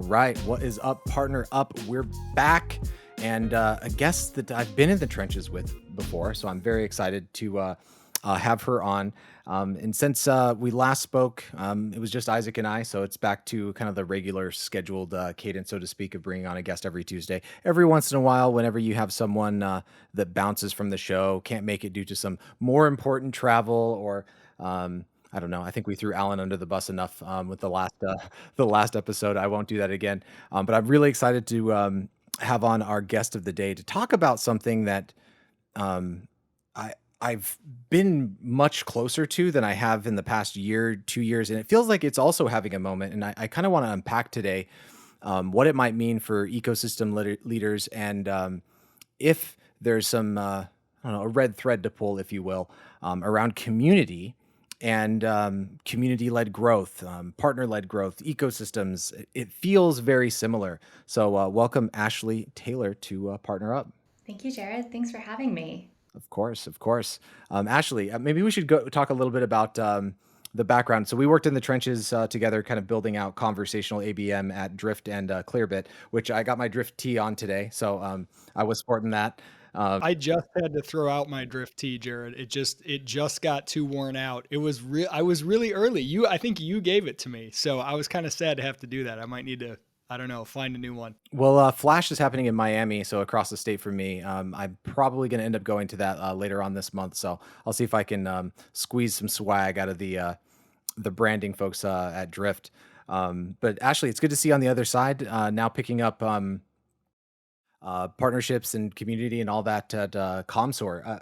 right. What is up, Partner Up? We're back. And a guest that I've been in the trenches with before. So I'm very excited to have her on. And since we last spoke, it was just Isaac and I. So it's back to kind of the regular scheduled cadence, so to speak, of bringing on a guest every Tuesday. Every once in a while, whenever you have someone that bounces from the show, can't make it due to some more important travel or. I don't know. I think we threw Alan under the bus enough with the last episode. I won't do that again. But I'm really excited to have on our guest of the day to talk about something that um, I've been much closer to than I have in the past year, 2 years, and it feels like it's also having a moment. And I kind of want to unpack today what it might mean for ecosystem leaders and if there's some I don't know, a red thread to pull, if you will, around community and community-led growth, partner-led growth, ecosystems. It feels very similar. So welcome, Ashley Taylor, to Partner Up. Thank you, Jared. Thanks for having me. Of course, of course. Ashley, maybe we should go talk a little bit about the background. So we worked in the trenches together, kind of building out conversational ABM at Drift and Clearbit, which I got my Drift tee on today. So I was sporting that. I just had to throw out my drift tee, Jared. It just got too worn out. I was really early. I think you gave it to me. So I was kind of sad to have to do that. I might need to, I don't know, find a new one. Well, Flash is happening in Miami, so across the state from me. I'm probably going to end up going to that later on this month. So I'll see if I can squeeze some swag out of the branding folks at Drift. But Ashley, it's good to see you on the other side. Now picking up partnerships and community and all that at Commsor.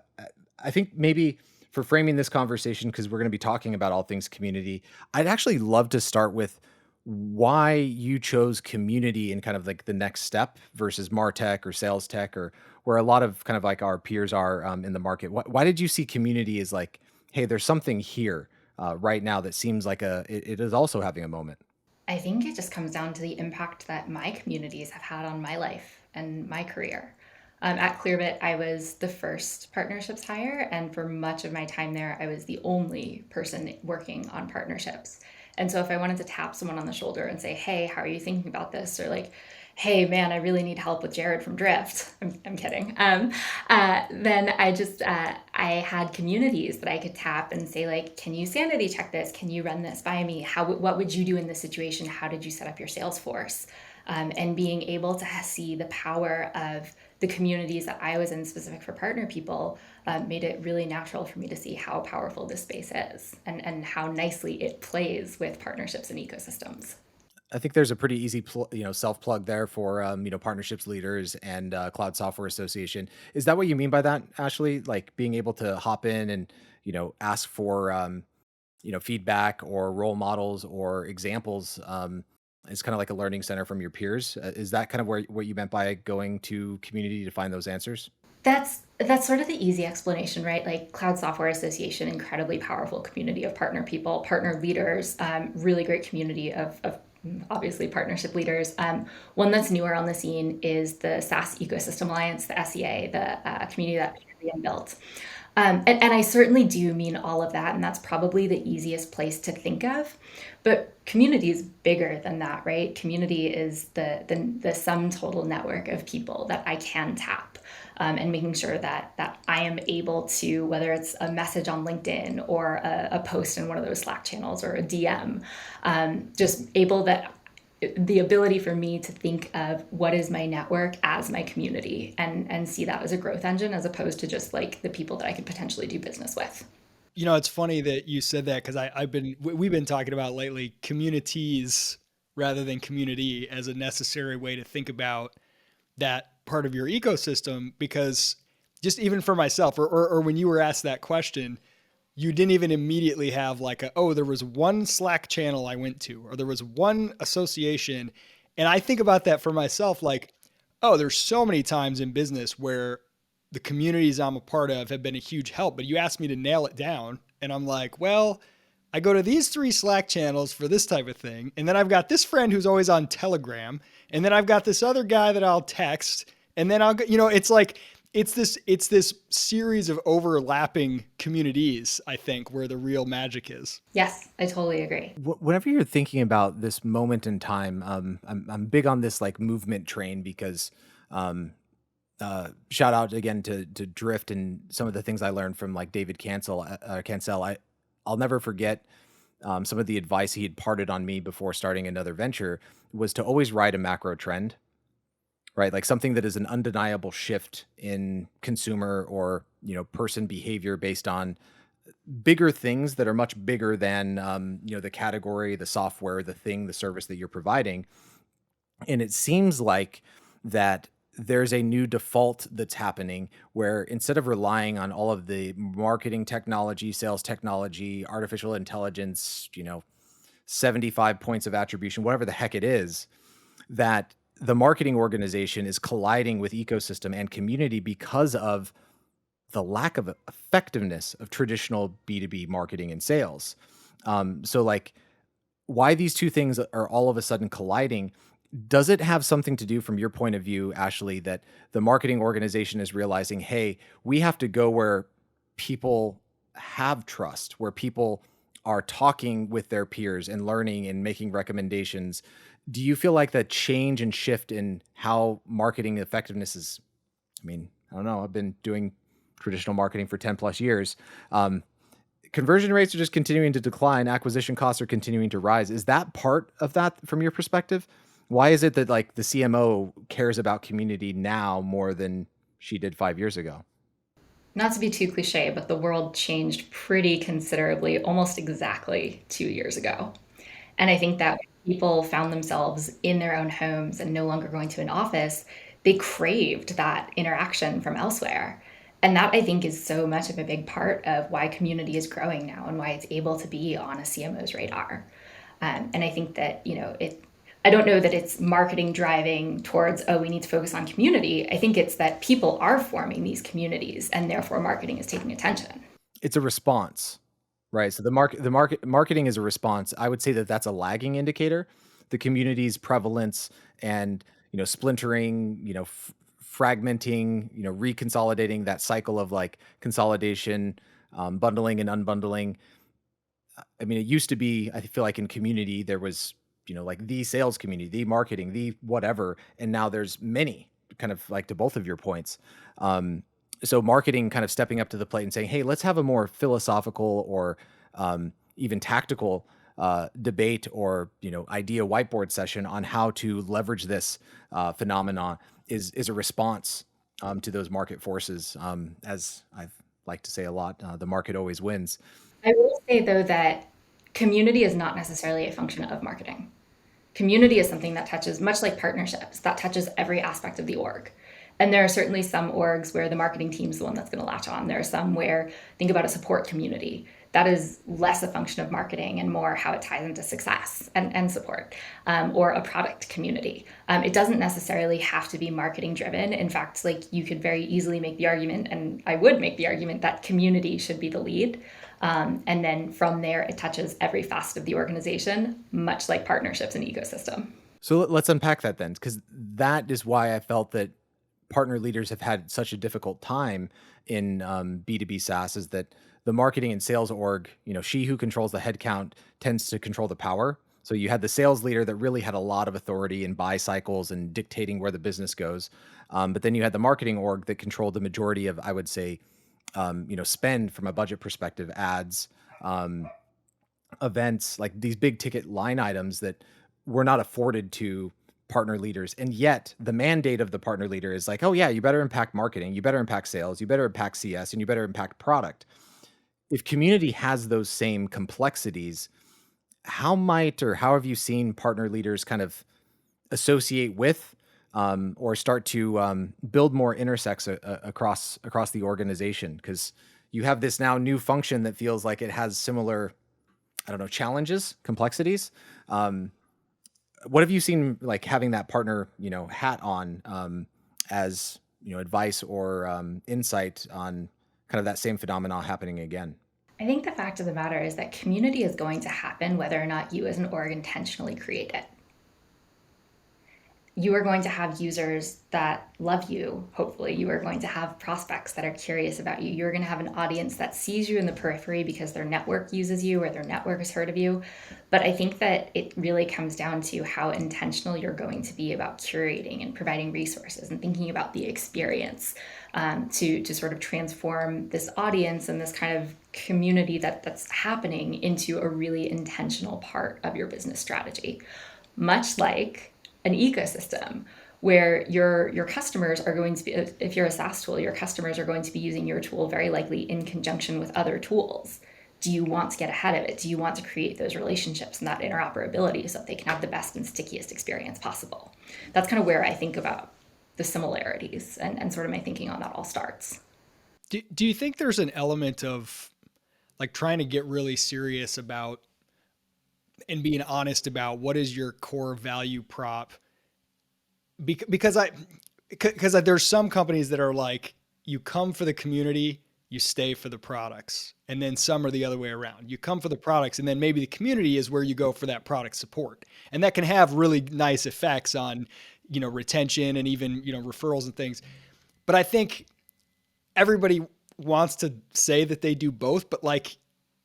I think maybe for framing this conversation, because we're going to be talking about all things community, I'd actually love to start with why you chose community in kind of like the next step versus MarTech or sales tech or where a lot of kind of like our peers are in the market. Why did you see community as like, hey, there's something here right now that seems like it is also having a moment? I think it just comes down to the impact that my communities have had on my life and my career. At Clearbit, I was the first partnerships hire, and for much of my time there, I was the only person working on partnerships. And so if I wanted to tap someone on the shoulder and say, hey, how are you thinking about this? Or like, hey, man, I really need help with Jared from Drift. I'm kidding. Then I had communities that I could tap and say, like, can you sanity check this? Can you run this by me? What would you do in this situation? How did you set up your sales force? And being able to see the power of the communities that I was in, specific for partner people, made it really natural for me to see how powerful this space is and how nicely it plays with partnerships and ecosystems. I think there's a pretty easy, self plug there for partnerships leaders and Cloud Software Association. Is that what you mean by that, Ashley? Like being able to hop in and ask for feedback or role models or examples is kind of like a learning center from your peers. Is that kind of what you meant by going to community to find those answers? That's sort of the easy explanation, right? Like Cloud Software Association, incredibly powerful community of partner people, partner leaders, really great community of obviously partnership leaders. One that's newer on the scene is the SaaS Ecosystem Alliance, the SEA, the community that Patreon built. And I certainly do mean all of that, and that's probably the easiest place to think of. But community is bigger than that, right? Community is the sum total network of people that I can tap, and making sure that I am able to, whether it's a message on LinkedIn or a post in one of those Slack channels or a DM, just able that the ability for me to think of what is my network as my community and see that as a growth engine as opposed to just like the people that I could potentially do business with. It's funny that you said that because we've been talking about lately communities rather than community as a necessary way to think about that part of your ecosystem, because just even for myself or when you were asked that question, you didn't even immediately have like there was one Slack channel I went to, or there was one association. And I think about that for myself, like, there's so many times in business where the communities I'm a part of have been a huge help, but you asked me to nail it down. And I'm like, well, I go to these 3 Slack channels for this type of thing. And then I've got this friend who's always on Telegram. And then I've got this other guy that I'll text. And then it's like, it's this series of overlapping communities, I think, where the real magic is. Yes, I totally agree. Whenever you're thinking about this moment in time, I'm big on this like movement train because um, shout out again to Drift and some of the things I learned from like David Cancel. I'll never forget some of the advice he had parted on me before starting another venture was to always ride a macro trend, right? Like something that is an undeniable shift in consumer or person behavior based on bigger things that are much bigger than the category, the software, the thing, the service that you're providing. And it seems like that there's a new default that's happening where instead of relying on all of the marketing technology, sales technology, artificial intelligence, 75 points of attribution, whatever the heck it is, that the marketing organization is colliding with ecosystem and community because of the lack of effectiveness of traditional B2B marketing and sales. So like why these two things are all of a sudden colliding, does it have something to do from your point of view, Ashley, that the marketing organization is realizing, hey, we have to go where people have trust, where people are talking with their peers and learning and making recommendations? Do you feel like that change and shift in how marketing effectiveness is? I mean, I don't know. I've been doing traditional marketing for 10 plus years. Conversion rates are just continuing to decline. Acquisition costs are continuing to rise. Is that part of that from your perspective? Why is it that like the CMO cares about community now more than she did 5 years ago? Not to be too cliche, but the world changed pretty considerably almost exactly 2 years ago. And I think that when people found themselves in their own homes and no longer going to an office, they craved that interaction from elsewhere. And that I think is so much of a big part of why community is growing now and why it's able to be on a CMO's radar. And I think that, I don't know that it's marketing driving towards, oh, we need to focus on community. I think it's that people are forming these communities and therefore marketing is taking attention. It's a response, right? So marketing is a response. I would say that that's a lagging indicator. The community's prevalence and splintering, fragmenting, reconsolidating, that cycle of like consolidation, bundling and unbundling. I mean, it used to be, I feel like in community, there was, like the sales community, the marketing, the whatever. And now there's many, kind of like to both of your points. So marketing kind of stepping up to the plate and saying, hey, let's have a more philosophical or even tactical debate or, idea whiteboard session on how to leverage this phenomenon is a response to those market forces. As I've like to say a lot, the market always wins. I will say, though, that community is not necessarily a function of marketing. Community is something that touches, much like partnerships, that touches every aspect of the org. And there are certainly some orgs where the marketing team is the one that's going to latch on. There are some where, think about a support community. That is less a function of marketing and more how it ties into success and support, or a product community. It doesn't necessarily have to be marketing driven. In fact, like you could very easily make the argument, and I would make the argument, that community should be the lead. And then from there, it touches every facet of the organization, much like partnerships and ecosystem. So let's unpack that then, because that is why I felt that partner leaders have had such a difficult time in B2B SaaS, is that the marketing and sales org, she who controls the headcount tends to control the power. So you had the sales leader that really had a lot of authority in buy cycles and dictating where the business goes. But then you had the marketing org that controlled the majority of, I would say, spend from a budget perspective, ads, events, like these big ticket line items that were not afforded to partner leaders. And yet the mandate of the partner leader is like, oh yeah, you better impact marketing, you better impact sales, you better impact CS, and you better impact product. If community has those same complexities, how have you seen partner leaders kind of associate with or start to build more intersects across the organization? Because you have this now new function that feels like it has similar, I don't know, challenges, complexities. What have you seen like having that partner, hat on as, advice or insight on kind of that same phenomenon happening again? I think the fact of the matter is that community is going to happen whether or not you as an org intentionally create it. you are going to have users that love you, hopefully. You are going to have prospects that are curious about you. You're going to have an audience that sees you in the periphery because their network uses you or their network has heard of you. But I think that it really comes down to how intentional you're going to be about curating and providing resources and thinking about the experience, to sort of transform this audience and this kind of community that's happening into a really intentional part of your business strategy. Much like an ecosystem where your customers are going to be, if you're a SaaS tool, your customers are going to be using your tool very likely in conjunction with other tools. Do you want to get ahead of it? Do you want to create those relationships and that interoperability so that they can have the best and stickiest experience possible? That's kind of where I think about the similarities, and sort of my thinking on that all starts. Do you think there's an element of like trying to get really serious about and being honest about what is your core value prop? Because there's some companies that are like, you come for the community, you stay for the products. And then some are the other way around. You come for the products, and then maybe the community is where you go for that product support. And that can have really nice effects on, retention and even, referrals and things. But I think everybody wants to say that they do both, but like,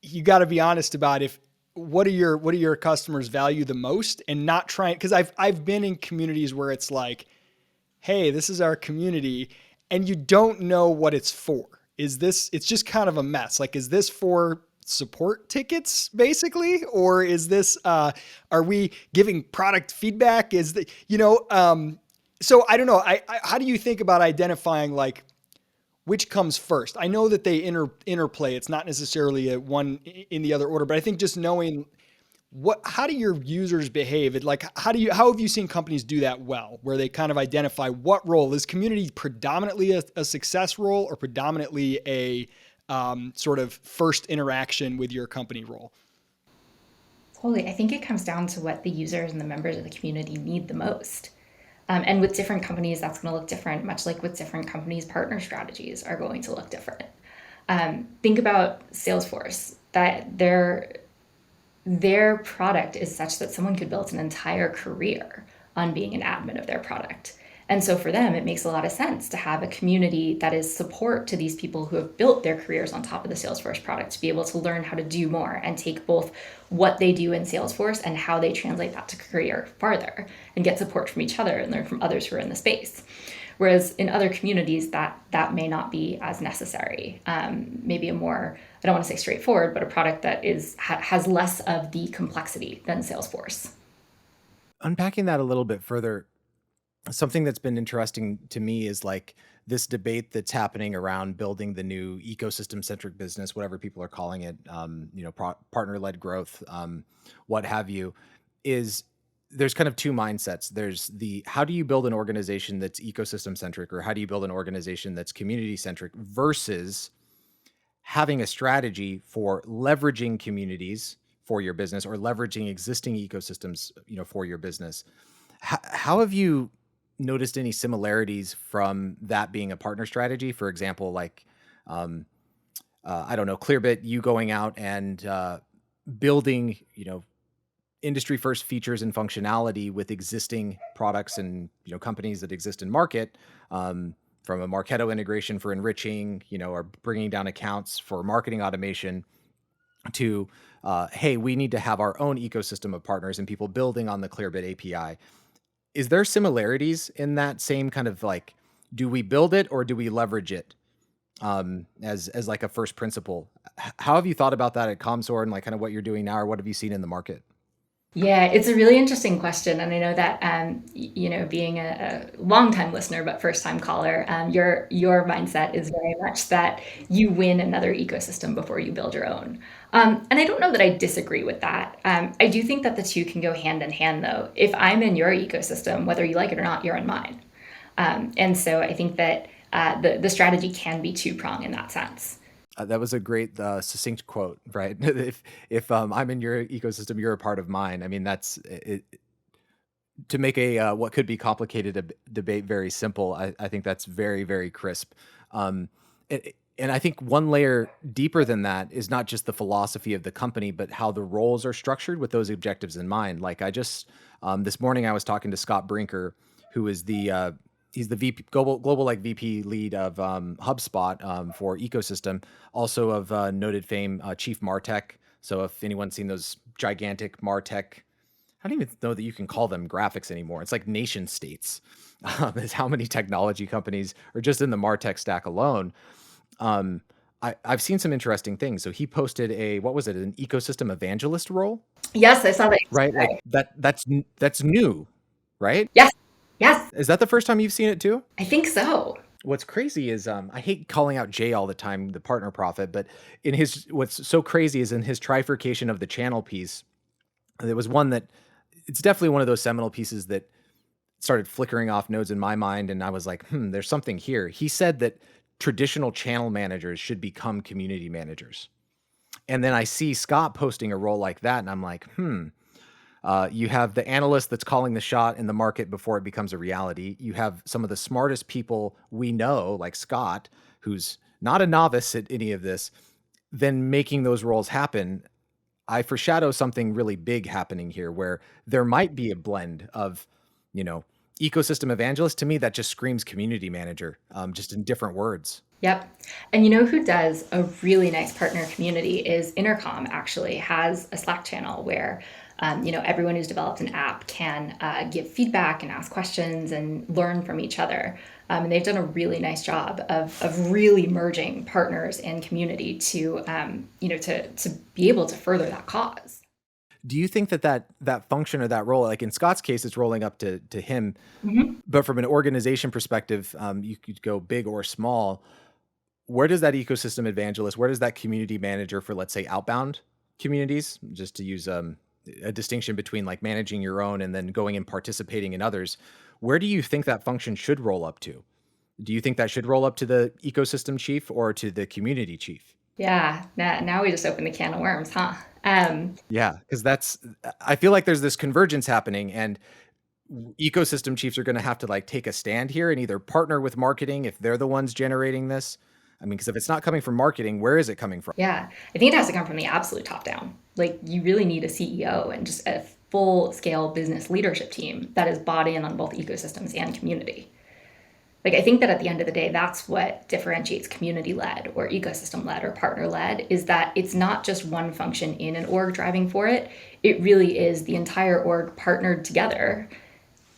you got to be honest about if what do your customers value the most, and not trying, because I've been in communities where it's like, hey, this is our community, and you don't know what it's for. It's just kind of a mess. Like, is this for support tickets basically, or is this are we giving product feedback? Is the so I don't know. How do you think about identifying like which comes first? I know that they interplay. It's not necessarily a one in the other order, but I think just knowing how do your users behave? How have you seen companies do that well, where they kind of identify what role is community predominantly a success role, or predominantly a sort of first interaction with your company role? Totally. I think it comes down to what the users and the members of the community need the most. And with different companies, that's going to look different, much like with different companies, partner strategies are going to look different. Think about Salesforce, that their product is such that someone could build an entire career on being an admin of their product. And so for them, it makes a lot of sense to have a community that is support to these people who have built their careers on top of the Salesforce product, to be able to learn how to do more and take both what they do in Salesforce and how they translate that to career farther, and get support from each other and learn from others who are in the space. Whereas in other communities, that may not be as necessary. Maybe a more, I don't want to say straightforward, but a product that has less of the complexity than Salesforce. Unpacking that a little bit further, something that's been interesting to me is like this debate that's happening around building the new ecosystem centric business, whatever people are calling it, partner led growth, what have you, is there's kind of two mindsets. There's the, how do you build an organization that's ecosystem centric, or how do you build an organization that's community centric, versus having a strategy for leveraging communities for your business, or leveraging existing ecosystems, for your business. How have you noticed any similarities from that being a partner strategy? For example, like, I don't know, Clearbit, you going out and building, industry first features and functionality with existing products and, companies that exist in market, from a Marketo integration for enriching, or bringing down accounts for marketing automation, to, hey, we need to have our own ecosystem of partners and people building on the Clearbit API. Is there similarities in that same kind of like, do we build it or do we leverage it, as like a first principle? How have you thought about that at Commsor, and like kind of what you're doing now, or what have you seen in the market? Yeah, it's a really interesting question, and I know that being a longtime listener but first time caller, your mindset is very much that you win another ecosystem before you build your own. And I don't know that I disagree with that. I do think that the two can go hand in hand, though. If I'm in your ecosystem, whether you like it or not, you're in mine. And so I think that the strategy can be two prong in that sense. That was a great, succinct quote, right? If I'm in your ecosystem, you're a part of mine. I mean, that's it, to make a what could be complicated debate very simple. I think that's very, very crisp. And I think one layer deeper than that is not just the philosophy of the company, but how the roles are structured with those objectives in mind. Like I just, this morning I was talking to Scott Brinker, who is the he's the VP global like VP lead of HubSpot for ecosystem, also of noted fame, Chief Martech. So if anyone's seen those gigantic Martech, I don't even know that you can call them graphics anymore. It's like nation states. Is how many technology companies are just in the Martech stack alone. Um, I've seen some interesting things. So he posted what was it, an ecosystem evangelist role, Yes, I saw that right? Like yesterday. that's new, right? Yes, yes, Is that the first time you've seen it too? I think so. What's crazy is I hate calling out Jay all the time, the partner prophet, but what's so crazy is in his trifurcation of the channel piece, there was one that it's definitely one of those seminal pieces that started flickering off nodes in my mind, and I was like, there's something here. He said that traditional channel managers should become community managers. And then I see Scott posting a role like that, and I'm like, you have the analyst that's calling the shot in the market before it becomes a reality. You have some of the smartest people we know, like Scott, who's not a novice at any of this, then making those roles happen. I foreshadow something really big happening here where there might be a blend of, you know, ecosystem evangelist. To me, that just screams community manager, just in different words. Yep. And you know who does a really nice partner community is Intercom actually has a Slack channel where everyone who's developed an app can give feedback and ask questions and learn from each other. And they've done a really nice job of really merging partners and community to be able to further that cause. Do you think that function or that role, like in Scott's case, it's rolling up to him, Mm-hmm. but from an organization perspective, you could go big or small. Where does that ecosystem evangelist, where does that community manager for, let's say, outbound communities, just to use a distinction between like managing your own and then going and participating in others, where do you think that function should roll up to? Do you think that should roll up to the ecosystem chief or to the community chief? Yeah. Now we just opened the can of worms, huh? Yeah, because I feel like there's this convergence happening, and ecosystem chiefs are going to have to like take a stand here and either partner with marketing if they're the ones generating this. I mean, because if it's not coming from marketing, where is it coming from? Yeah, I think it has to come from the absolute top down. Like, you really need a CEO and just a full scale business leadership team that is bought in on both ecosystems and community. Like, I think that at the end of the day, that's what differentiates community led or ecosystem led or partner led, is that it's not just one function in an org driving for it. It really is the entire org partnered together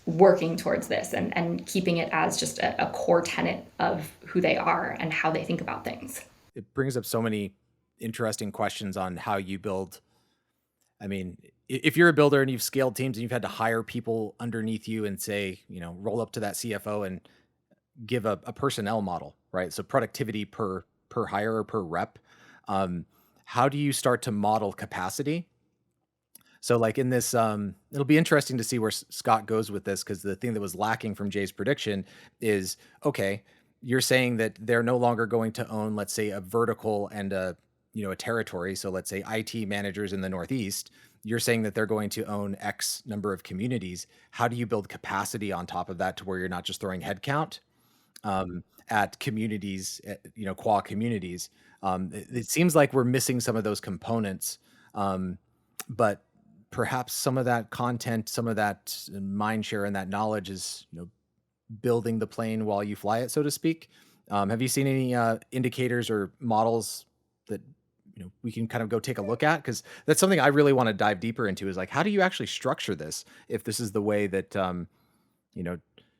working towards this and keeping it as just a core tenet of who they are and how they think about things. It brings up so many interesting questions on how you build. I mean, if you're a builder and you've scaled teams and you've had to hire people underneath you and say, roll up to that CFO and give a personnel model, right? So productivity per hire or per rep. How do you start to model capacity? So like in this, it'll be interesting to see where Scott goes with this, because the thing that was lacking from Jay's prediction is, okay, you're saying that they're no longer going to own, let's say, a vertical and a territory. So let's say IT managers in the Northeast. You're saying that they're going to own X number of communities. How do you build capacity on top of that to where you're not just throwing headcount at communities, qua communities? It seems like we're missing some of those components, but perhaps some of that content, some of that mind share and that knowledge is, building the plane while you fly it, so to speak. Have you seen any indicators or models that we can kind of go take a look at? Because that's something I really want to dive deeper into, is like, how do you actually structure this if this is the way that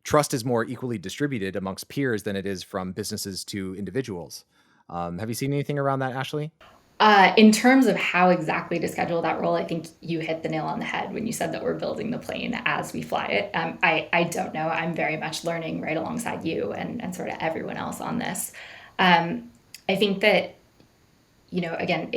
trust is more equally distributed amongst peers than it is from businesses to individuals? Have you seen anything around that, Ashley? In terms of how exactly to schedule that role, I think you hit the nail on the head when you said that we're building the plane as we fly it. I don't know. I'm very much learning right alongside you and sort of everyone else on this. I think that, again,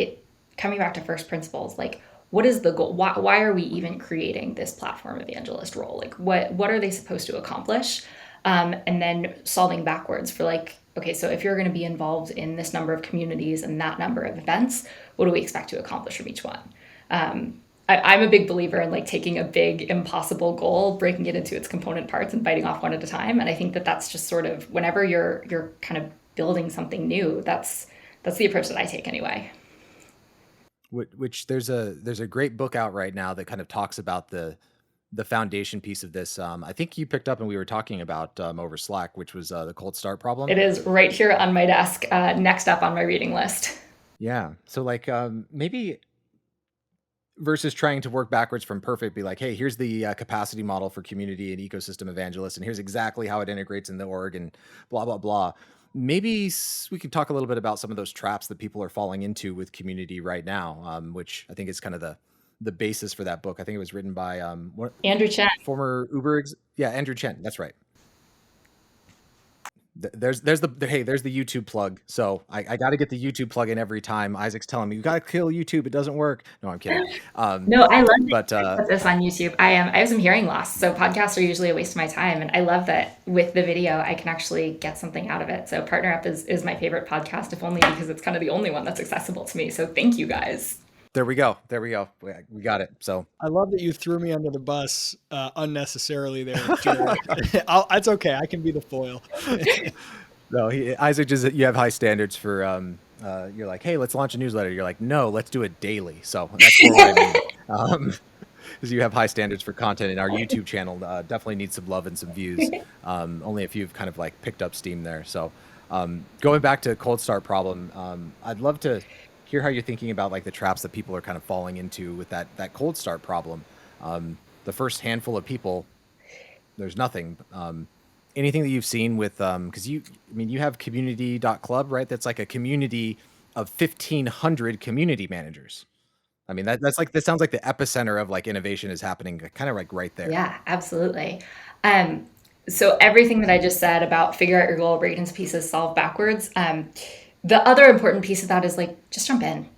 coming back to first principles, like, what is the goal? Why are we even creating this platform evangelist role? Like, what are they supposed to accomplish? And then solving backwards for like, okay, so if you're going to be involved in this number of communities and that number of events, what do we expect to accomplish from each one? I'm a big believer in like taking a big impossible goal, breaking it into its component parts and biting off one at a time. And I think that that's just sort of, whenever you're kind of building something new, that's the approach that I take anyway. Which there's a great book out right now that kind of talks about the foundation piece of this. I think you picked up and we were talking about over Slack, which was the cold start problem. It is right here on my desk, next up on my reading list. Yeah. So like maybe versus trying to work backwards from perfect, be like, hey, here's the capacity model for community and ecosystem evangelists, and here's exactly how it integrates in the org, and blah blah blah. Maybe we could talk a little bit about some of those traps that people are falling into with community right now, which I think is kind of the basis for that book. I think it was written by Andrew Chen. former yeah, Andrew Chen. That's right. There's hey, there's the YouTube plug. So I got to get the YouTube plug in every time. Isaac's telling me you got to kill YouTube. It doesn't work. No, I'm kidding. No, I love that But you put this on YouTube. I have some hearing loss, so podcasts are usually a waste of my time, and I love that with the video I can actually get something out of it. So PartnerUp is my favorite podcast, if only because it's kind of the only one that's accessible to me. So thank you guys. there we go. There we go. We got it. So I love that you threw me under the bus unnecessarily there, Jared. That's okay. I can be the foil. no, Isaac, just you have high standards for. You're like, hey, let's launch a newsletter. You're like, no, let's do it daily. So that's what I mean. Because you have high standards for content, and our YouTube channel definitely needs some love and some views. Only if you've kind of like picked up steam there. So going back to cold start problem, I'd love to hear how you're thinking about like the traps that people are kind of falling into with that cold start problem. The first handful of people, there's nothing. Anything that you've seen with because I mean, you have community.club, right? That's like a community of 1,500 community managers. I mean, that sounds like the epicenter of like innovation is happening kind of like right there. Yeah, absolutely. So everything that I just said about figure out your goal, break it into pieces, solve backwards. The other important piece of that is like just jump in.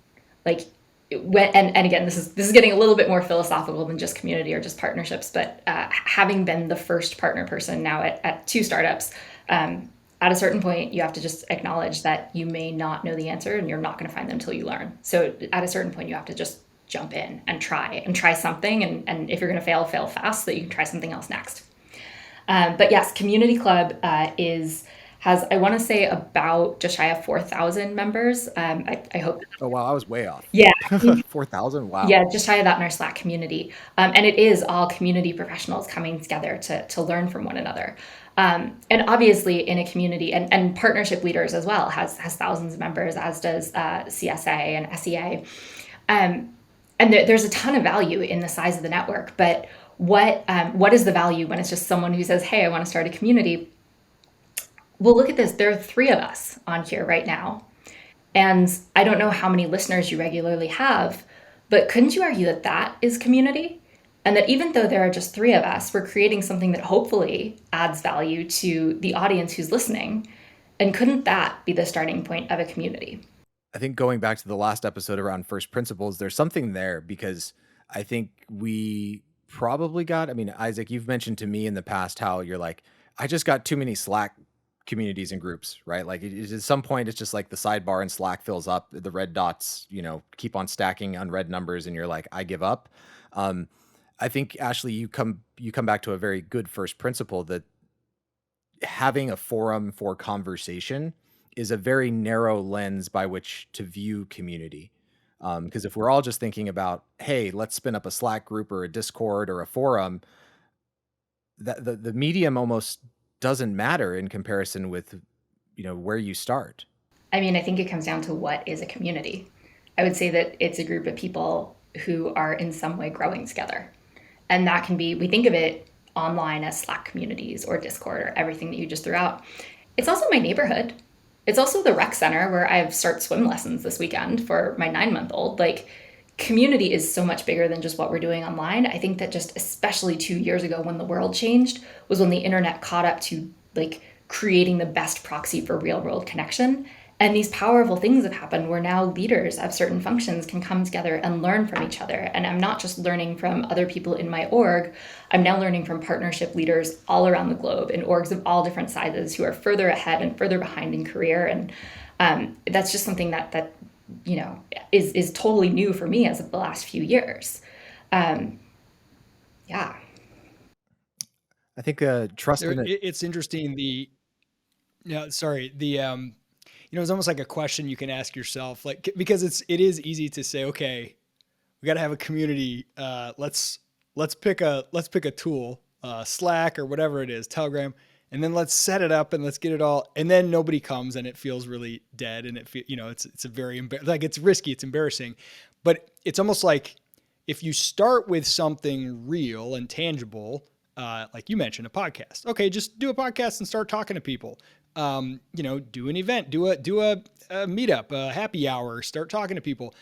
Like and again, this is getting a little bit more philosophical than just community or just partnerships, but having been the first partner person now at two startups, at a certain point, you have to just acknowledge that you may not know the answer and you're not going to find them until you learn. So at a certain point, you have to just jump in and try something. And if you're going to fail fast so that you can try something else next. But yes, Community Club has, I want to say, about just shy of 4,000 members. I hope. Oh, wow. I was way off. Yeah. 4,000? Wow. Yeah, just shy of that in our Slack community. And it is all community professionals coming together to learn from one another. And obviously in a community and partnership leaders as well has thousands of members, as does CSA and SEA. And there's a ton of value in the size of the network. But what is the value when it's just someone who says, hey, I want to start a community? Well, look at this. There are 3 of us on here right now. And I don't know how many listeners you regularly have, but couldn't you argue that that is community? And that even though there are just 3 of us, we're creating something that hopefully adds value to the audience who's listening. And couldn't that be the starting point of a community? I think going back to the last episode around first principles, there's something there because I think we probably got, I mean, Isaac, you've mentioned to me in the past how you're like, I just got too many Slack communities and groups, right? Like at some point, it's just like the sidebar in Slack fills up, the red dots, keep on stacking unread numbers, and you're like, I give up. I think, Ashley, you come back to a very good first principle that having a forum for conversation is a very narrow lens by which to view community. Because if we're all just thinking about, hey, let's spin up a Slack group or a Discord or a forum, that the medium almost doesn't matter in comparison with, where you start. I mean, I think it comes down to what is a community. I would say that it's a group of people who are in some way growing together. And that can be, we think of it online as Slack communities or Discord or everything that you just threw out. It's also my neighborhood. It's also the rec center where I start swim lessons this weekend for my 9-month-old. Like, community is so much bigger than just what we're doing online. I think that just especially 2 years ago when the world changed was when the internet caught up to like creating the best proxy for real world connection. And these powerful things have happened where now leaders of certain functions can come together and learn from each other. And I'm not just learning from other people in my org, I'm now learning from partnership leaders all around the globe in orgs of all different sizes who are further ahead and further behind in career. And that's just something that is totally new for me as of the last few years. Yeah. I think trust in it. It's interesting. It's almost like a question you can ask yourself, like, because it is easy to say, okay, we got to have a community. Let's let's pick a tool, Slack or whatever it is, Telegram, and then let's set it up and let's get it all. And then nobody comes and it feels really dead. And it's a very, like it's risky. It's embarrassing, but it's almost like if you start with something real and tangible, like you mentioned, a podcast. Okay, just do a podcast and start talking to people. Do an event, do a meetup, a happy hour, start talking to people.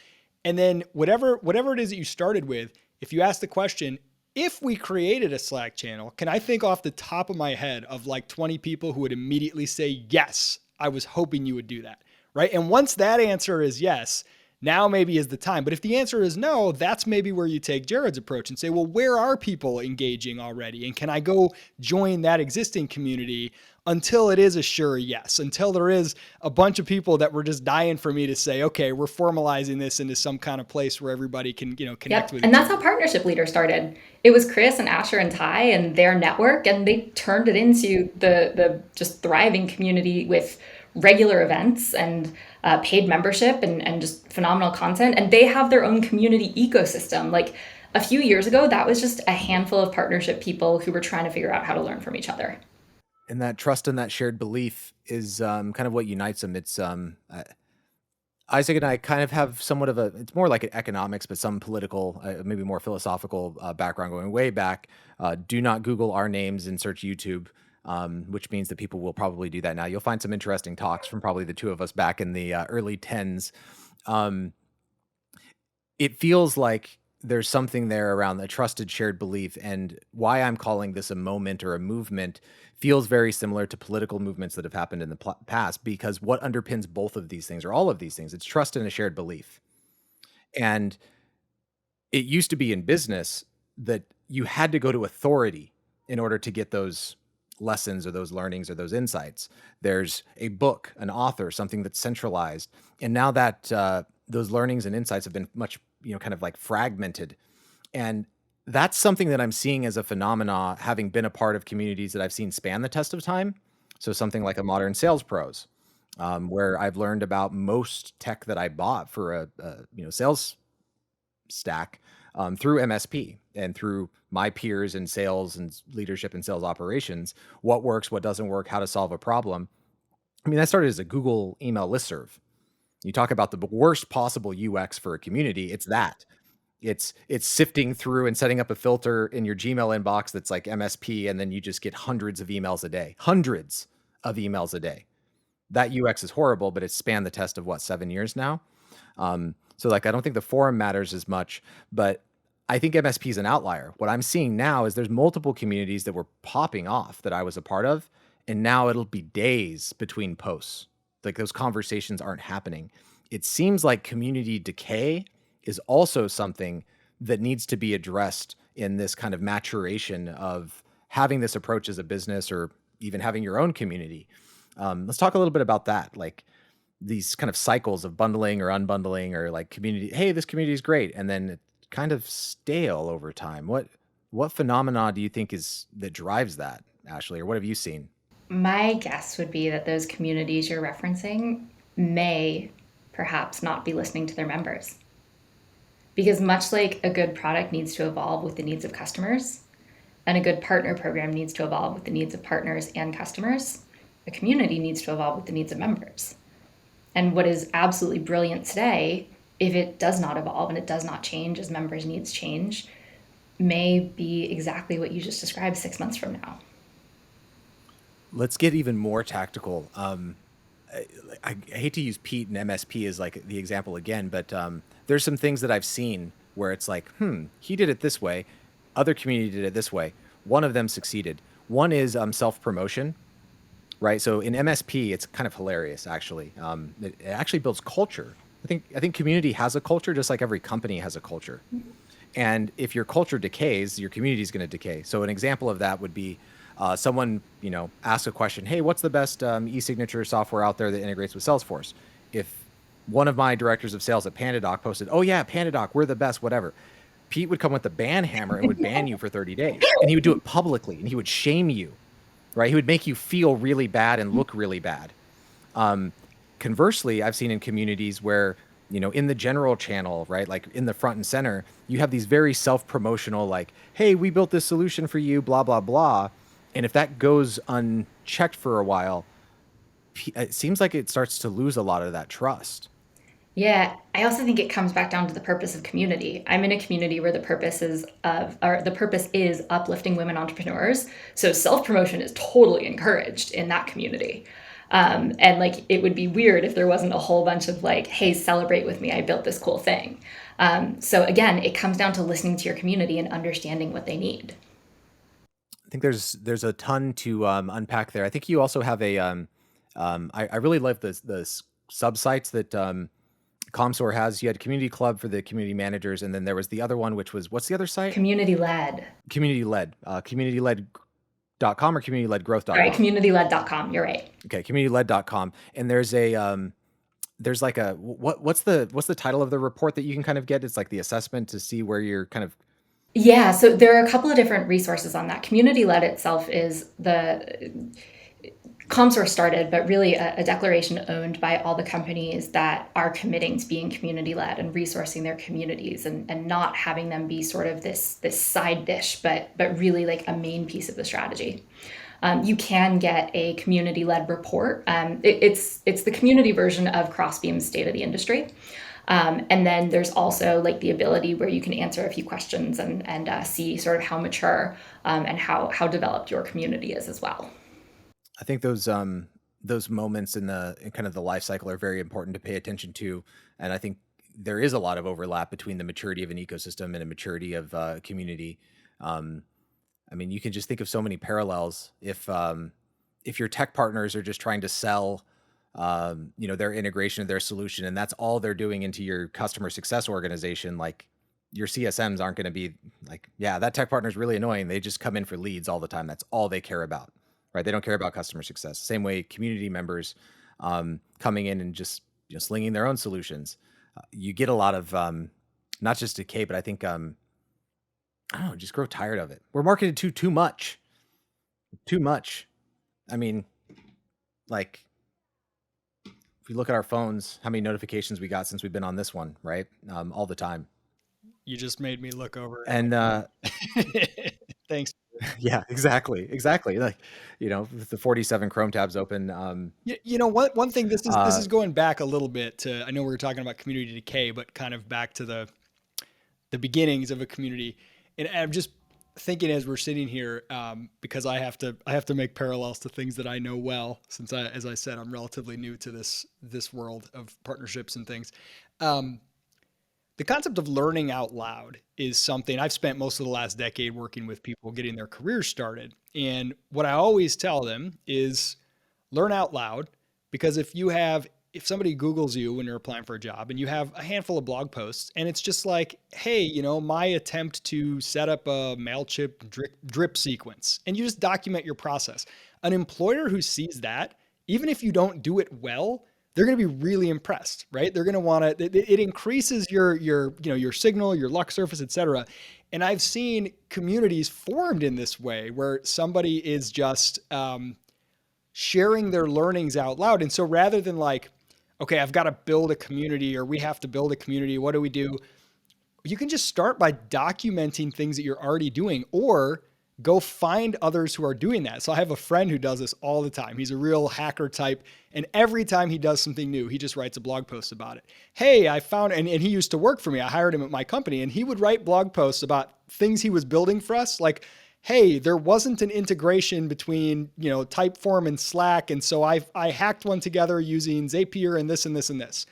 And then whatever it is that you started with, if you ask the question, if we created a Slack channel, can I think off the top of my head of like 20 people who would immediately say, yes, I was hoping you would do that, right? And once that answer is yes, now maybe is the time. But if the answer is no, that's maybe where you take Jared's approach and say, well, where are people engaging already? And can I go join that existing community until it is a sure yes, until there is a bunch of people that were just dying for me to say, okay, we're formalizing this into some kind of place where everybody can, connect with and that's how Partnership Leader started. It was Chris and Asher and Ty and their network, and they turned it into the just thriving community with regular events and paid membership and just phenomenal content. And they have their own community ecosystem. Like a few years ago, that was just a handful of partnership people who were trying to figure out how to learn from each other. And that trust and that shared belief is kind of what unites them. It's Isaac and I kind of have somewhat of it's more like an economics, but some political, maybe more philosophical background going way back. Do not Google our names and search YouTube, which means that people will probably do that now. You'll find some interesting talks from probably the two of us back in the early 10s. It feels like there's something there around the trusted shared belief, and why I'm calling this a moment or a movement feels very similar to political movements that have happened in the past, because what underpins both of these things, or all of these things, it's trust and a shared belief. And it used to be in business that you had to go to authority in order to get those lessons or those learnings or those insights. There's a book, an author, something that's centralized. And now that those learnings and insights have been much, kind of like fragmented. And that's something that I'm seeing as a phenomena, having been a part of communities that I've seen span the test of time. So something like a Modern Sales Pros, where I've learned about most tech that I bought for a sales stack through MSP and through my peers in sales and leadership and sales operations, what works, what doesn't work, how to solve a problem. I mean, that started as a Google email listserv. You talk about the worst possible UX for a community. It's that. It's sifting through and setting up a filter in your Gmail inbox that's like MSP, and then you just get hundreds of emails a day. Hundreds of emails a day. That UX is horrible, but it's spanned the test of 7 years now. So like, I don't think the forum matters as much, but I think MSP is an outlier. What I'm seeing now is there's multiple communities that were popping off that I was a part of, and now it'll be days between posts. Like those conversations aren't happening. It seems like community decay is also something that needs to be addressed in this kind of maturation of having this approach as a business, or even having your own community. Let's talk a little bit about that. Like these kind of cycles of bundling or unbundling, or like community, hey, this community is great, and then it's kind of stale over time. What phenomena do you think that drives that, Ashley, or what have you seen? My guess would be that those communities you're referencing may perhaps not be listening to their members. Because much like a good product needs to evolve with the needs of customers, and a good partner program needs to evolve with the needs of partners and customers, a community needs to evolve with the needs of members. And what is absolutely brilliant today, if it does not evolve and it does not change as members' needs change, may be exactly what you just described 6 months from now. Let's get even more tactical. I hate to use Pete and MSP as like the example again, but there's some things that I've seen where it's like, he did it this way, other community did it this way. One of them succeeded. One is self-promotion, right? So in MSP, it's kind of hilarious, actually. It actually builds culture. I think community has a culture, just like every company has a culture. And if your culture decays, your community is going to decay. So an example of that would be someone, asks a question, hey, what's the best e-signature software out there that integrates with Salesforce? If one of my directors of sales at PandaDoc posted, oh yeah, PandaDoc, we're the best, whatever, Pete would come with the ban hammer and would ban you for 30 days. And he would do it publicly, and he would shame you, right? He would make you feel really bad and look really bad. Conversely, I've seen in communities where in the general channel, right? Like in the front and center, you have these very self-promotional, like, hey, we built this solution for you, blah, blah, blah. And if that goes unchecked for a while, it seems like it starts to lose a lot of that trust. Yeah, I also think it comes back down to the purpose of community. I'm in a community where the purpose is uplifting women entrepreneurs. So self-promotion is totally encouraged in that community. And like it would be weird if there wasn't a whole bunch of like, hey, celebrate with me, I built this cool thing. So again, it comes down to listening to your community and understanding what they need. I think there's a ton to unpack there. I think you also have I really love the sub sites that Commsor has. You had community club for the community managers, and then there was the other one, which was, what's the other site? Community led. Community led, community led Sorry, growth.com. communityled.com. You're right. Okay, communityled.com. And there's like a what's the title of the report that you can kind of get? It's like the assessment to see where you're kind of. Yeah, so there are a couple of different resources on that. Community led itself is the Commsor started, but really a declaration owned by all the companies that are committing to being community led and resourcing their communities and not having them be sort of this side dish, but really like a main piece of the strategy. You can get a community led report. It's the community version of Crossbeam's State of the Industry. And then there's also like the ability where you can answer a few questions and see sort of how mature and how developed your community is as well. I think those moments in kind of the life cycle are very important to pay attention to, and I think there is a lot of overlap between the maturity of an ecosystem and a maturity of community. Um, I mean, you can just think of so many parallels. If your tech partners are just trying to sell, their integration of their solution, and that's all they're doing into your customer success organization, like your CSMs aren't going to be like, yeah, that tech partner is really annoying. They just come in for leads all the time. That's all they care about, right? They don't care about customer success. Same way, community members coming in and just slinging their own solutions. You get a lot of not just decay, but I think I don't know, just grow tired of it. We're marketed to too much. I mean, like if you look at our phones, how many notifications we got since we've been on this one, right? All the time. You just made me look over. And Thanks. yeah, exactly. Like, with the 47 Chrome tabs open. One thing, this is going back a little bit to, I know we were talking about community decay, but kind of back to the beginnings of a community. And I'm just thinking as we're sitting here, because I have to make parallels to things that I know well, since as I said, I'm relatively new to this world of partnerships and things. The concept of learning out loud is something I've spent most of the last decade working with people getting their careers started. And what I always tell them is learn out loud, because if somebody Googles you when you're applying for a job and you have a handful of blog posts and it's just like, hey, my attempt to set up a MailChimp drip sequence, and you just document your process. An employer who sees that, even if you don't do it well, they're going to be really impressed, right? They're going to want to, it increases your signal, your luck surface, et cetera. And I've seen communities formed in this way where somebody is just sharing their learnings out loud. And so rather than like, okay, I've got to build a community, or we have to build a community, what do we do? You can just start by documenting things that you're already doing, or go find others who are doing that. So I have a friend who does this all the time. He's a real hacker type. And every time he does something new, he just writes a blog post about it. Hey, I found, and he used to work for me. I hired him at my company, and he would write blog posts about things he was building for us. Like, hey, there wasn't an integration between, Typeform and Slack. And so I hacked one together using Zapier and this and this and this.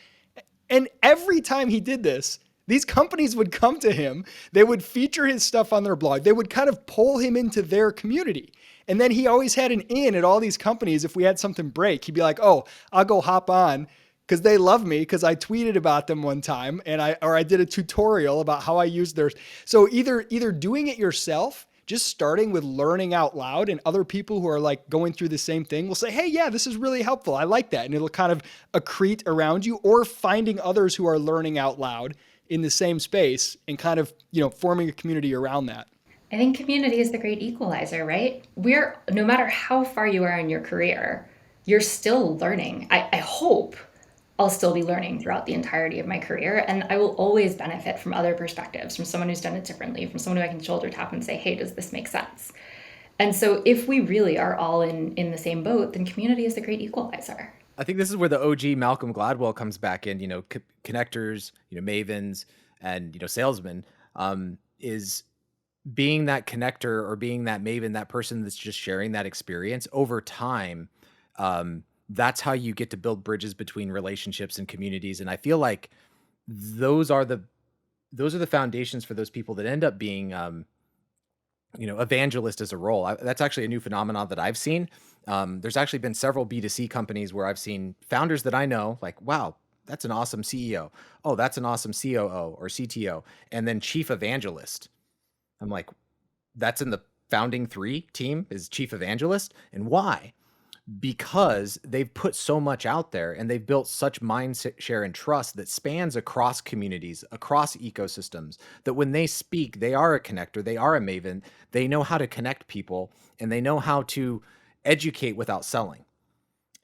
And every time he did this, these companies would come to him. They would feature his stuff on their blog. They would kind of pull him into their community. And then he always had an in at all these companies. If we had something break, he'd be like, oh, I'll go hop on because they love me because I tweeted about them one time and I did a tutorial about how I used theirs. So either doing it yourself, just starting with learning out loud, and other people who are like going through the same thing will say, hey, yeah, this is really helpful. I like that. And it'll kind of accrete around you, or finding others who are learning out loud in the same space and kind of, forming a community around that. I think community is the great equalizer, right? No matter how far you are in your career, you're still learning. I hope I'll still be learning throughout the entirety of my career. And I will always benefit from other perspectives, from someone who's done it differently, from someone who I can shoulder tap and say, hey, does this make sense? And so if we really are all in the same boat, then community is the great equalizer. I think this is where the OG Malcolm Gladwell comes back in, connectors, mavens, and, salesmen, is being that connector or being that maven, that person that's just sharing that experience over time. That's how you get to build bridges between relationships and communities. And I feel like those are the foundations for those people that end up being, evangelist as a role. That's actually a new phenomenon that I've seen. There's actually been several B2C companies where I've seen founders that I know, like, wow, that's an awesome CEO. Oh, that's an awesome COO or CTO. And then chief evangelist. I'm like, that's in the founding 3 team is chief evangelist. And why? Because they've put so much out there and they've built such mind share and trust that spans across communities, across ecosystems, that when they speak, they are a connector, they are a maven, they know how to connect people, and they know how to educate without selling.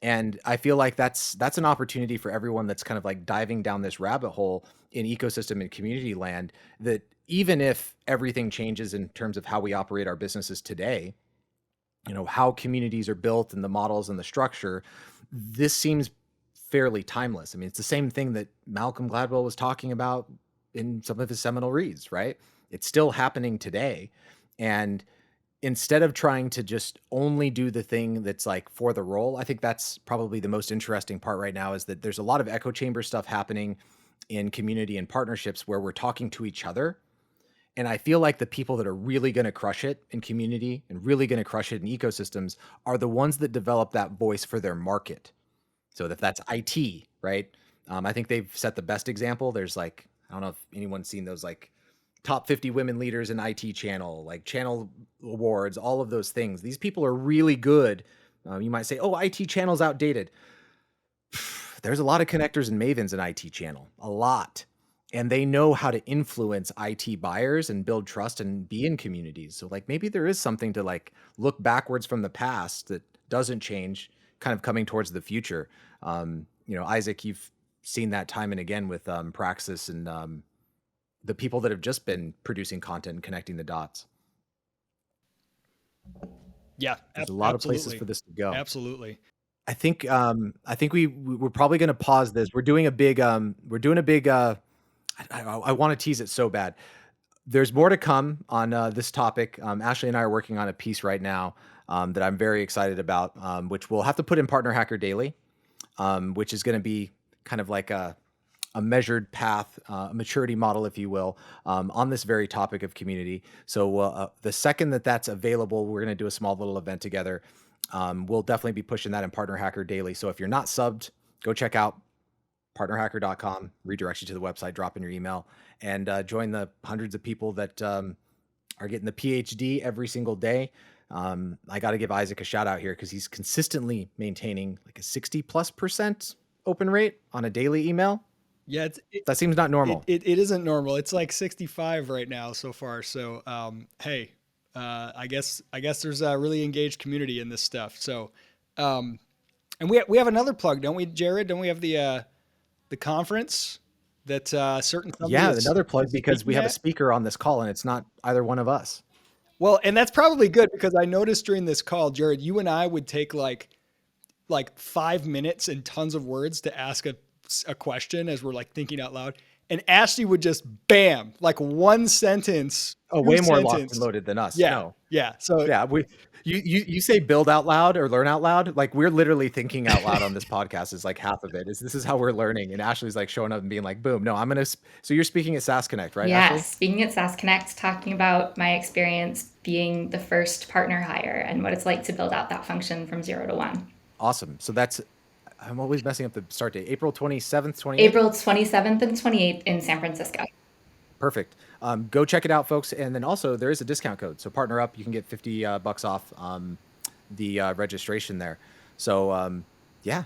And I feel like that's an opportunity for everyone that's kind of like diving down this rabbit hole in ecosystem and community land, that even if everything changes in terms of how we operate our businesses today, how communities are built and the models and the structure, this seems fairly timeless. I mean, it's the same thing that Malcolm Gladwell was talking about in some of his seminal reads, right? It's still happening today. And instead of trying to just only do the thing that's like for the role, I think that's probably the most interesting part right now, is that there's a lot of echo chamber stuff happening in community and partnerships where we're talking to each other. And I feel like the people that are really going to crush it in community and really going to crush it in ecosystems are the ones that develop that voice for their market. So if that's IT, right? I think they've set the best example. There's like, I don't know if anyone's seen those like top 50 women leaders in IT channel, like channel awards, all of those things. These people are really good. You might say, oh, IT channel's outdated. There's a lot of connectors and mavens in IT channel, a lot. And they know how to influence IT buyers and build trust and be in communities. So like maybe there is something to like look backwards from the past that doesn't change, kind of coming towards the future. Isaac, you've seen that time and again with Praxis and the people that have just been producing content and connecting the dots. Yeah, there's a lot of places for this to go. Absolutely. I think we're probably going to pause this. We're doing a big I want to tease it so bad. There's more to come on this topic. Ashley and I are working on a piece right now that I'm very excited about, which we'll have to put in Partner Hacker Daily, which is going to be kind of like a measured path, a maturity model, if you will, on this very topic of community. So the second that that's available, we're going to do a small little event together. We'll definitely be pushing that in Partner Hacker Daily. So if you're not subbed, go check out partnerhacker.com, redirects you to the website, drop in your email, and join the hundreds of people that are getting the PhD every single day. I got to give Isaac a shout out here because he's consistently maintaining like a 60+% open rate on a daily email. Yeah, that seems not normal. It isn't normal. It's like 65 right now so far. So hey, I guess there's a really engaged community in this stuff. So and we have another plug, don't we, Jared? Don't we have the conference that certain companies? Yeah, another plug because we have a speaker on this call and it's not either one of us. Well, and that's probably good because I noticed during this call, Jared, you and I would take like 5 minutes and tons of words to ask a question as we're like thinking out loud. And Ashley would just bam, like one sentence. Oh, way more locked and loaded than us. Yeah. No. Yeah. So yeah, you say build out loud or learn out loud. Like we're literally thinking out loud on this podcast is like half of it. This is how we're learning. And Ashley's like showing up and being like, boom, no, so you're speaking at SaaS Connect, right? Yeah, Ashley? Speaking at SaaS Connect, talking about my experience being the first partner hire and what it's like to build out that function from 0 to 1. Awesome. So I'm always messing up the start date. April 27th, 28th? April 27th and 28th in San Francisco. Perfect. Go check it out, folks. And then also there is a discount code. So PartnerUp, you can get $50 off the registration there. So yeah,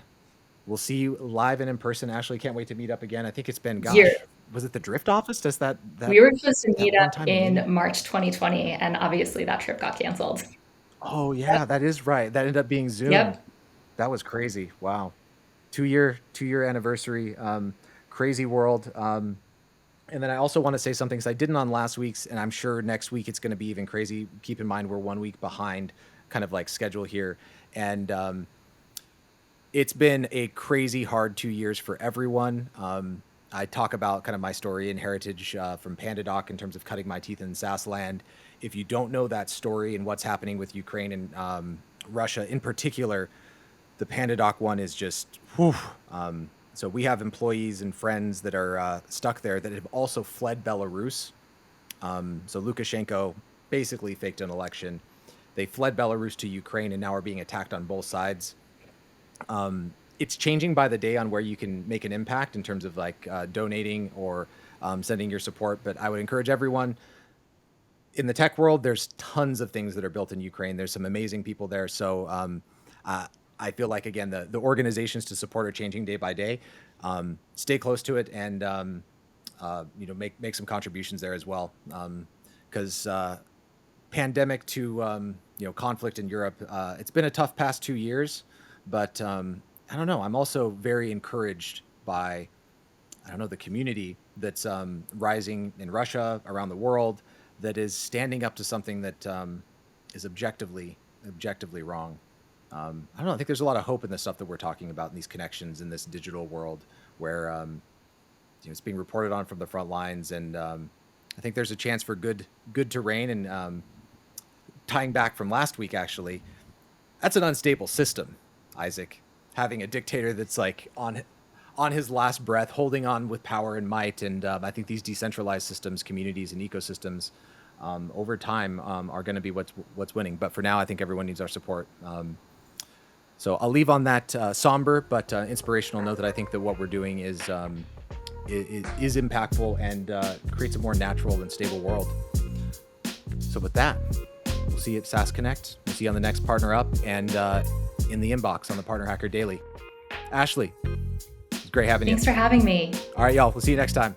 we'll see you live and in person. Ashley, can't wait to meet up again. I think it's been, was it the Drift office? Does that we were supposed to meet up in March 2020, and obviously that trip got canceled. Oh yeah, that is right. That ended up being Zoom. Yep. That was crazy. Wow. two year anniversary. Crazy world. And then I also want to say something because I didn't on last week's, and I'm sure next week it's going to be even crazy. Keep in mind we're 1 week behind, kind of like schedule here, and it's been a crazy hard 2 years for everyone. I talk about kind of my story and heritage from PandaDoc in terms of cutting my teeth in SaaS land. If you don't know that story and what's happening with Ukraine and Russia in particular, the PandaDoc one is just, whew. So we have employees and friends that are stuck there that have also fled Belarus. So Lukashenko basically faked an election. They fled Belarus to Ukraine and now are being attacked on both sides. It's changing by the day on where you can make an impact in terms of like donating or sending your support. But I would encourage everyone in the tech world. There's tons of things that are built in Ukraine. There's some amazing people there. So I feel like, again, the organizations to support are changing day by day. Stay close to it and make some contributions there as well. Because pandemic to conflict in Europe, it's been a tough past 2 years. But I don't know. I'm also very encouraged by, the community that's rising in Russia, around the world, that is standing up to something that is objectively wrong. I don't know. I think there's a lot of hope in the stuff that we're talking about in these connections in this digital world where it's being reported on from the front lines, and I think there's a chance for good to reign. And tying back from last week, actually, that's an unstable system, Isaac. Having a dictator that's like on his last breath, holding on with power and might, and I think these decentralized systems, communities, and ecosystems over time are going to be what's winning. But for now, I think everyone needs our support. So I'll leave on that somber but inspirational note that I think that what we're doing is impactful and creates a more natural and stable world. So with that, we'll see you at SaaS Connect. We'll see you on the next PartnerUp and in the inbox on the Partner Hacker Daily. Ashley, it's great having you. Thanks for having me. All right, y'all. We'll see you next time.